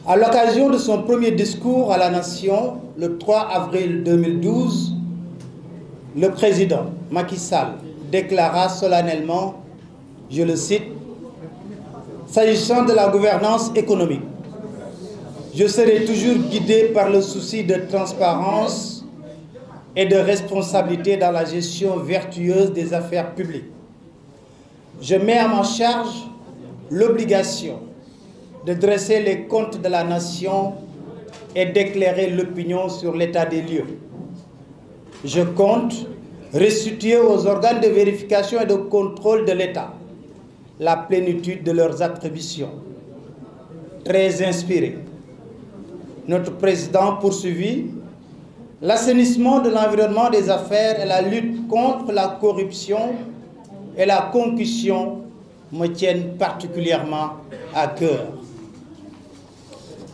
À l'occasion de son premier discours à la nation, le 3 avril 2012, le président Macky Sall déclara solennellement, je le cite, « S'agissant de la gouvernance économique, je serai toujours guidé par le souci de transparence et de responsabilité dans la gestion vertueuse des affaires publiques. Je mets à ma charge l'obligation de dresser les comptes de la nation et d'éclairer l'opinion sur l'état des lieux. Je compte restituer aux organes de vérification et de contrôle de l'État la plénitude de leurs attributions. » Très inspiré, notre président poursuivit: « L'assainissement de l'environnement des affaires et la lutte contre la corruption et la concussion me tiennent particulièrement à cœur. »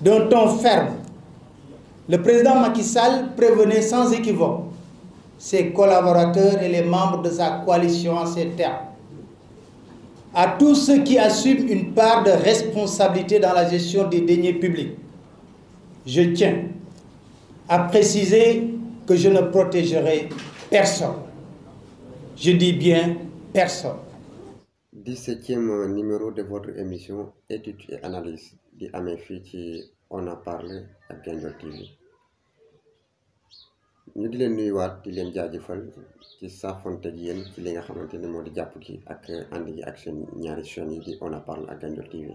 D'un ton ferme, le président Macky Sall prévenait sans équivoque ses collaborateurs et les membres de sa coalition en ces termes: à tous ceux qui assument une part de responsabilité dans la gestion des deniers publics, je tiens à préciser que je ne protégerai personne. Je dis bien personne. 17e numéro de votre émission étude et analyse di amee fii ci On en parle ak Gandiol TV ñu di leen nuyuwaat di leen jaajëfal ci saafonte gi yéen ci li nga xamante ne moo di jàpp gi ak ànd gi ak seen ñaari chaînes yi di On en parle ak Gandiol TV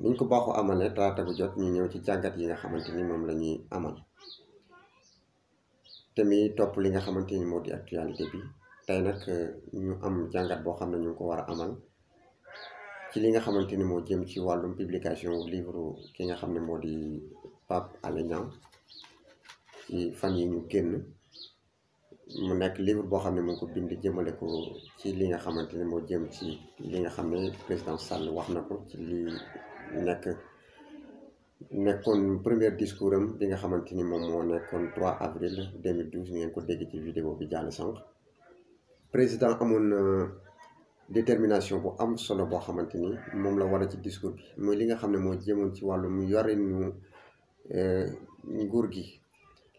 niñ ko baaxoo amale talaata bu jot ñu ñëw ci jàngat yi nga xamante ni moom la ñuy amal te mi topp li nga xamante ni moo di actualité bi. tey nag ñu am jàngat boo xam ne ñu ngi ko war a amal ci li nga xamante ni moo jëm ci wàllum publication livre ki nga xam ne moo di Pape Alé Niang ci fan yi ñu génn mu nekk livre boo xam ne mu ngi ko bind jëmale ko ci li nga xamante ne moo jëm ci li nga xam ne président Sall wax na ko ci li nekkoon premier discours am bi nga xamante ni moom moo nekkoon 3 avril 2012 ngeen ko dégg ci vidéo bi jàll sànq. président amoon détermination bu am solo boo xamante ni moom la war a ci discours bi mooy li nga xam ne moo jëmoon ci wàllum yorinu nguur gi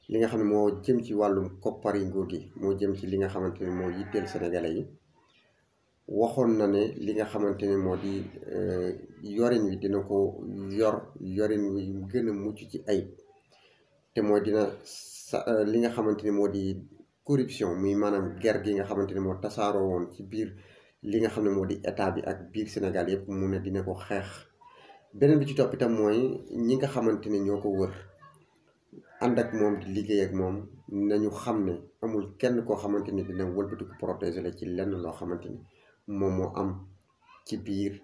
li nga xam ne moo jëm ci wàllum koppari nguur gi moo jëm ci li nga xamante ni moo yitteel sénégalais yi waxoon na ne li nga xamante ni moo di yorin wi dina ko yorin wi gën a mucc ci ayib te mooy dina li nga xamante ni moo di corruption muy maanaam guerre gi nga xamante ne moo tasaaroo woon ci biir li nga xam ne moo di état bi ak biir Sénégal yëpp mu ne dina ko xeex. beneen bi ci topp itam mooy ñi nga xamante ne ñoo ko wër ànd ak moom di liggéey ak moom nañu xam ne amul kenn koo xamante ni dina wëlbatiku protéger la ci lenn loo xamante ni moom moo am ci biir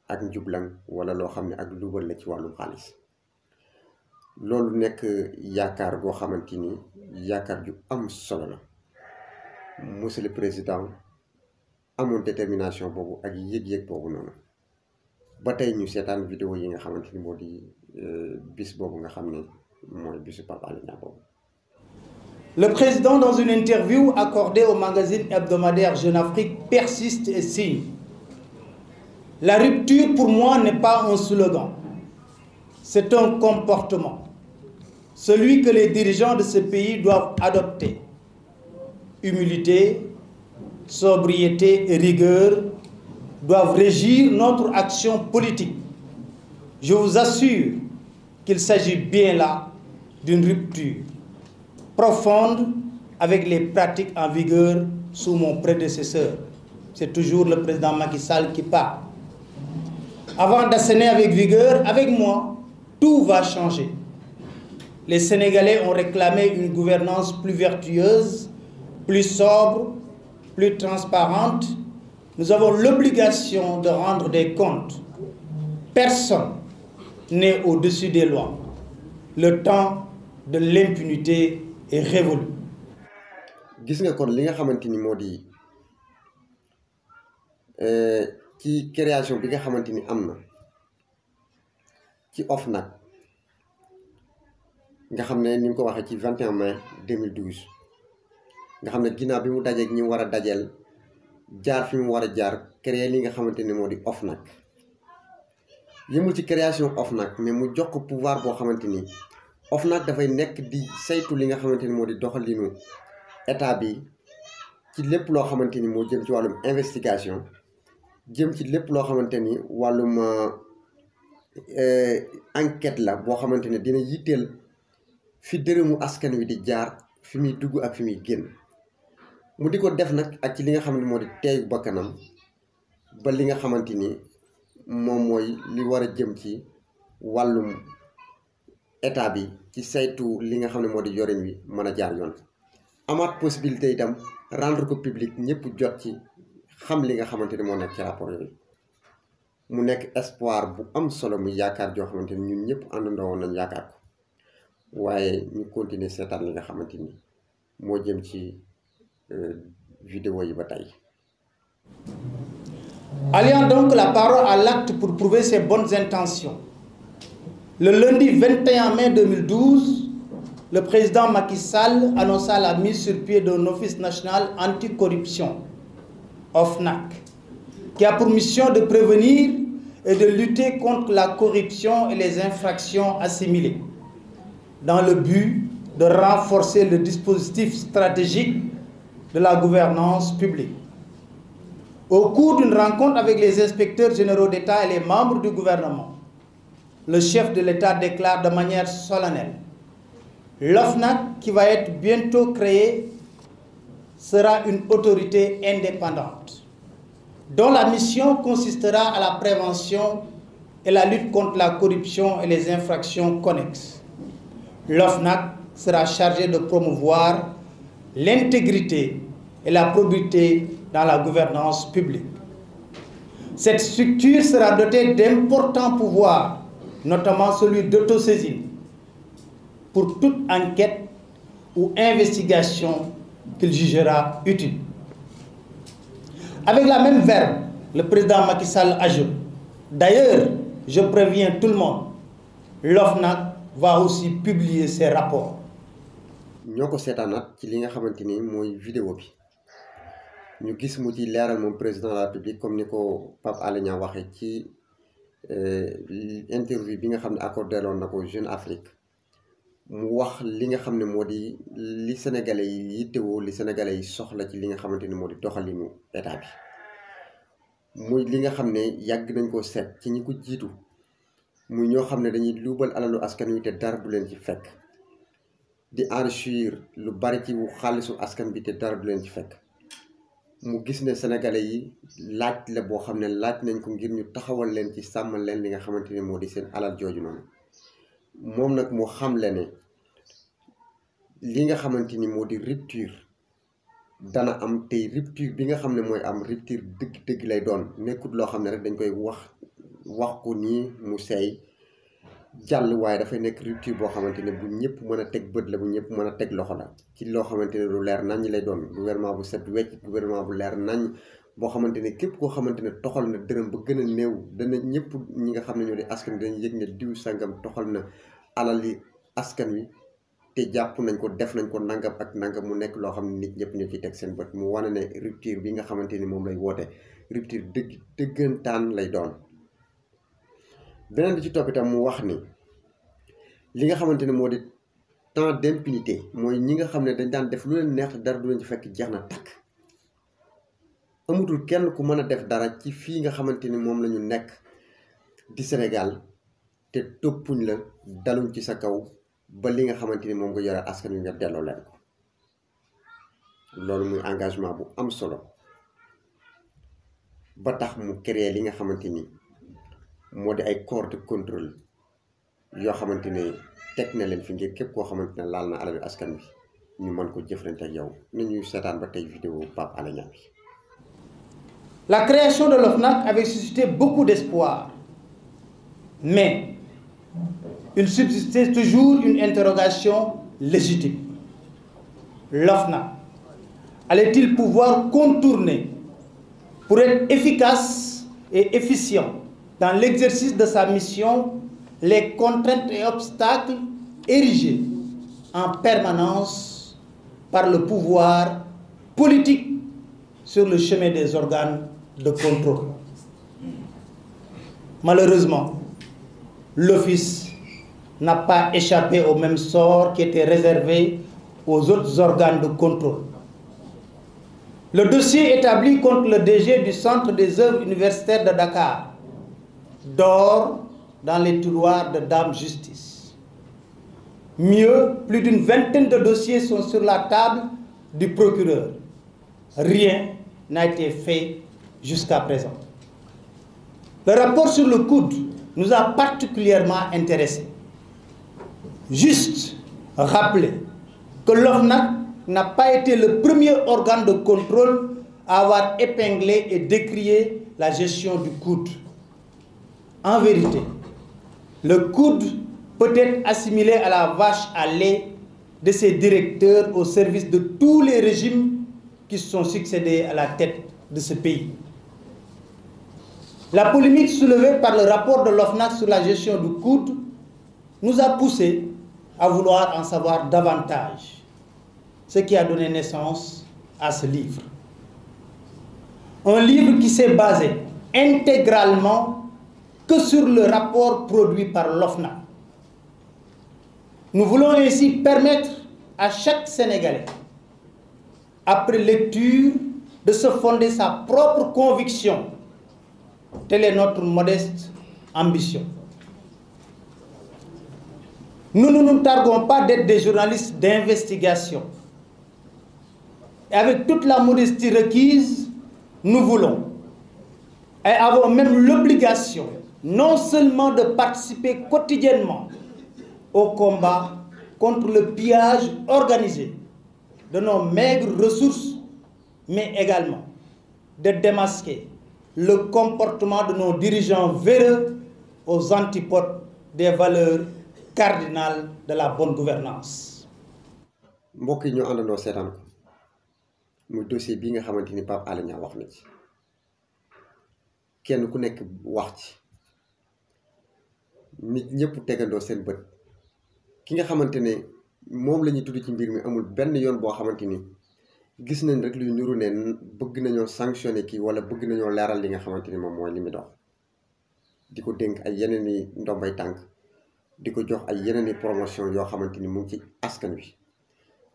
ak njublang wala loo xam ne ak luubal la ci wàllum xaalis. loolu nekk yaakaar goo xamante ni yaakaar ju am solo la. Monsieur le président amoon détermination boobu ak yëg-yëg boobu noonu ba tey ñu seetaan vidéo yi nga xamante ni moo di bis boobu nga xam ne mooy bisu Pape Alé Niang boobu. Le président, dans une interview accordée au magazine hebdomadaire Jeune Afrique, persiste et signe: la rupture pour moi n'est pas un slogan, c'est un comportement, celui que les dirigeants de ce pays doivent adopter. Humilité, sobriété et rigueur doivent régir notre action politique. Je vous assure qu'il s'agit bien là d'une rupture profonde avec les pratiques en vigueur sous mon prédécesseur. C'est toujours le président Macky Sall qui parle. Avant d'asséner avec vigueur, avec moi, tout va changer. Les Sénégalais ont réclamé une gouvernance plus vertueuse, plus sobre, plus transparente. Nous avons l'obligation de rendre des comptes. Personne n'est au-dessus des lois. Le temps de l'impunité est révolu. gis nga kon li nga xamante ni moo di ci création bi nga xamante ni am na ci OFNAC nga xam ne ni nga ko waxee ci 21 mai 2012 nga xam ne ginnaaw bi mu dajeeg ñi war a dajeel jaar fi mu war a jaar créer li nga xamante ni moo di OFNAC yëmul ci création OFNAC mais mu jox ko pouvoir boo xamante ni OFNAC dafay nekk di saytu li nga xamante ni moo di doxalinu état bi ci lépp loo xamante ni moo jëm ci wàllum investigation jëm ci lépp loo xamante ni wàllum enquête la boo xamante ne dina yitteel fi dërëmu askan wi di jaar fi muy dugg ak fi muy génn mu di ko def nag ak ci li nga xam ne moo di teeyu bakkanam ba li nga xamante ni moom mooy li war a jëm ci wàllum état bi ci saytu li nga xam ne moo di yorin wi mën a jaar yoon amaat possibilité itam rendre ko public ñëpp jot ci xam li nga xamante ni moo nekk ci rapport yooyu mu nekk espoir bu am solo muy yaakaar joo xamante ni ñun ñëpp àndandoo woon nañ yaakaar ko waaye ñu continuer seetaan li nga xamante ni moo jëm ci vidéo yi ba tey. Alliant donc la parole à l'acte pour prouver ses bonnes intentions, le lundi 21 mai 2012, le président Macky Sall annonça la mise sur pied d'un office national anticorruption, OFNAC, qui a pour mission de prévenir et de lutter contre la corruption et les infractions assimilées, dans le but de renforcer le dispositif stratégique de la gouvernance publique. Au cours d'une rencontre avec les inspecteurs généraux d'État et les membres du gouvernement, le chef de l'État déclare de manière solennelle: l'OFNAC, qui va être bientôt créée, sera une autorité indépendante, dont la mission consistera à la prévention et la lutte contre la corruption et les infractions connexes. L'OFNAC sera chargée de promouvoir l'intégrité et la probité dans la gouvernance publique. Cette structure sera dotée d'importants pouvoirs, notamment celui d'autosaisine, pour toute enquête ou investigation qu'il jugera utile. Avec la même verve, le président Macky Sall ajoute: d'ailleurs, je préviens tout le monde, l'OFNAC va aussi publier ses rapports. ñoo ko seetaanaat ci li nga xamante ni mooy vidéo bi ñu gis mu ci leeral moom président de la République comme ni ko Pape Alé Niang waxee ci interview bi nga xam ne accordé loon na ko Jeune Afrique mu wax li nga xam ne moo di li sénégalais yi yittewoo li sénégalais yi soxla ci li nga xamante ni moo di doxalinu état bi muy li nga xam ne yàgg nañ koo seet ci ñi ko jiitu muy ñoo xam ne dañuy luubal alalu askan wi te dara du leen ci fekk di enrichir lu bari ci xaalisu askan bi te dara du leen ci fekk mu gis ne sénégalais yi laaj la boo xam ne laaj nañ ko ngir ñu taxawal leen ci sàmmal leen li nga xamante ne moo di seen alal jooju noonu moom nag moo xamle ne li nga xamante ni moo di rupture dana am tey rupture bi nga xam ne mooy am rupture dëgg-dëgg lay doon nekkut loo xam ne rek dañ koy wax ko nii mu seey jàll waaye dafay nekk rupture boo xamante ne bu ñëpp mën a teg bët la bu ñëpp mën a teg loxo la ci loo xamante ne lu leer nañ lay doon gouvernement bu set wecc gouvernement bu leer nañ boo xamante ne képp koo xamante ne toxal na dërëm ba gën a néew dana ñëpp ñi nga xam ne ñoo di askan wi dañuy yëg ne diw sangam toxal na alali askan wi te jàpp nañ ko def nañ ko nangam ak nangam mu nekk loo xam ne nit ñëpp ñoo ciy teg seen bët mu wane ne rupture bi nga xamante ni moom lay woote rupture dëggantaan lay doon. beneen bi ci topp itam mu wax ni li nga xamante ne moo di temps d'impunité mooy ñi nga xam ne dañ daan def lu leen neex dara du leen ci fekk jeex na takk amatul kenn ku mën a def dara ci fii nga xamante ni moom la ñu nekk di Sénégal te toppuñ la daluñ ci sa kaw ba li nga xamante ni moom nga yore askan wi nga delloo leen ko loolu muy engagement bu am solo ba tax mu créer li nga xamante ni moo di ay corps de contrôle yoo xamante ne teg na leen fi ngir képp koo xamante ne laal na alal askan bi ñu mën ko jëflante ak yow nañuy seetaan ba tey vidéo Pape Alé Niang bi. La création de l'OFNAC avait suscité beaucoup d'espoir, mais il subsistait toujours une interrogation légitime. L'OFNAC allait-il pouvoir contourner pour être efficace et efficient dans l'exercice de sa mission les contraintes et obstacles érigés en permanence par le pouvoir politique sur le chemin des organes de contrôle? Malheureusement, l'Office n'a pas échappé au même sort qui était réservé aux autres organes de contrôle. Le dossier établi contre le DG du Centre des œuvres universitaires de Dakar dort dans les tiroirs de Dame Justice. Mieux, plus d'une vingtaine de dossiers sont sur la table du procureur. Rien n'a été fait jusqu'à présent. Le rapport sur le coude nous a particulièrement intéressés. Juste rappeler que l'OFNAC n'a pas été le premier organe de contrôle à avoir épinglé et décrié la gestion du coude. En vérité, le coude peut être assimilé à la vache à lait de ses directeurs au service de tous les régimes qui se sont succédés à la tête de ce pays. La polémique soulevée par le rapport de l'OFNAC sur la gestion du coude nous a poussé à vouloir en savoir davantage, ce qui a donné naissance à ce livre. Un livre qui s'est basé intégralement que sur le rapport produit par l'OFNAC. Nous voulons ainsi permettre à chaque Sénégalais, après lecture, de se fonder sa propre conviction. Telle est notre modeste ambition. Nous ne nous targuons pas d'être des journalistes d'investigation. Et avec toute la modestie requise, nous voulons et avons même l'obligation non seulement de participer quotidiennement au combat contre le pillage organisé de nos maigres ressources, mais également de démasquer le comportement de nos dirigeants véreux aux antipodes des valeurs cardinales de la bonne gouvernance. mbokk yi ñu àndandoo seetaan ko muy dossier bi nga xamante ni Pape Alé Niang wax na ci kenn ku nekk wax ci nit ñëpp tegandoo seen bët ki nga xamante ne moom la ñuy tudd ci mbir mi amul benn yoon boo xamante ni gis nañ rek luy nuru ne bëgg nañoo sanctionné kii wala bëgg nañoo leeral li nga xamante ni moom mooy li muy dox di ko dénk ay yeneen i ndombay tànk di ko jox ay yeneen i promotion yoo xamante ni mu ngi ci askan wi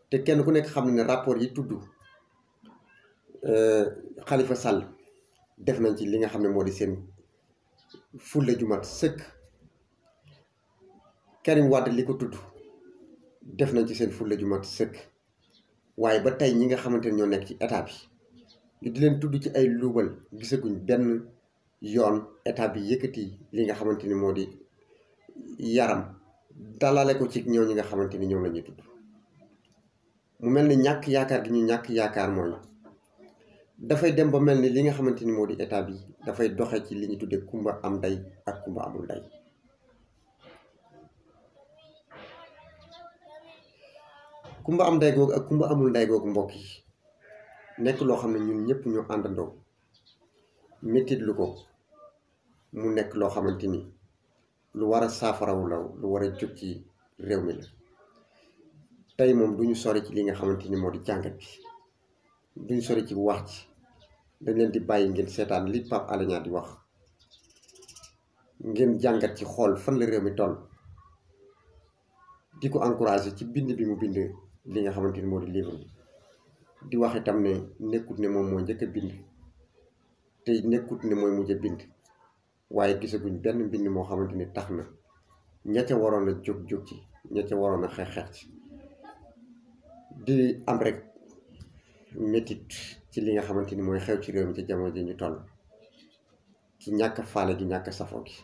te kenn ku nekk xam ne rapport yi tudd Khalifa Sall def nañ ci li nga xam ne moo di seen fulla ju mat sëkk. Karim Wade li ko tudd def nañ ci seen fulla ju mat sëkk waaye ba tey ñi nga xamante ne ñoo nekk ci état bi ñu di leen tudd ci ay luubal gisaguñ benn yoon état bi yëkkati li nga xamante ni moo di yaram dalale ko ci ñoo ñi nga xamante ni ñoom la ñuy tudd mu mel ni ñàkk yaakaar gi ñu ñàkk yaakaar mooy dafay dem ba mel ni li nga xamante ni moo di état bi dafay doxe ci li ñu tuddee kumba am ndey ak kumba amul ndey. kumba am ndey googu ak kumba amul ndey googu mbokk yi nekk loo xam ne ñun ñëpp ñu àndandoo métit lu ko mu nekk loo xamante ni lu war a saafarawu la lu war a jóg ci réew mi la tey moom duñu sori ci li nga xamante ni moo di jàngat bi duñu sori ci wax ci dañ leen di bàyyi ngeen seetaan li Pape Alé Niang di wax ngeen jàngat ci xool fan la réew mi toll di ko encouragé ci bind bi mu bind li nga xamante ni moo di livre bi di wax itam ne nekkut ne moom moo njëkk a bind te nekkut ne mooy mujj a bind waaye gisaguñ benn mbind moo xamante ni tax na ña ca waroon a jóg ci ña ca waroon a xeex ci di am rek métit ci li nga xamante ni mooy xew ci réew mi ci jamono ji ñu toll ci ñàkk faale gi ñàkk safoo gi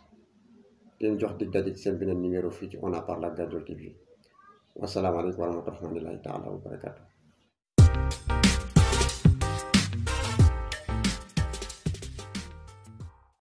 leen jox dig daje ci seen beneen numéro fii ci On en parle ak Gadiol TV wasalaamaaleykum wa rahmatullahi taala wa barakatu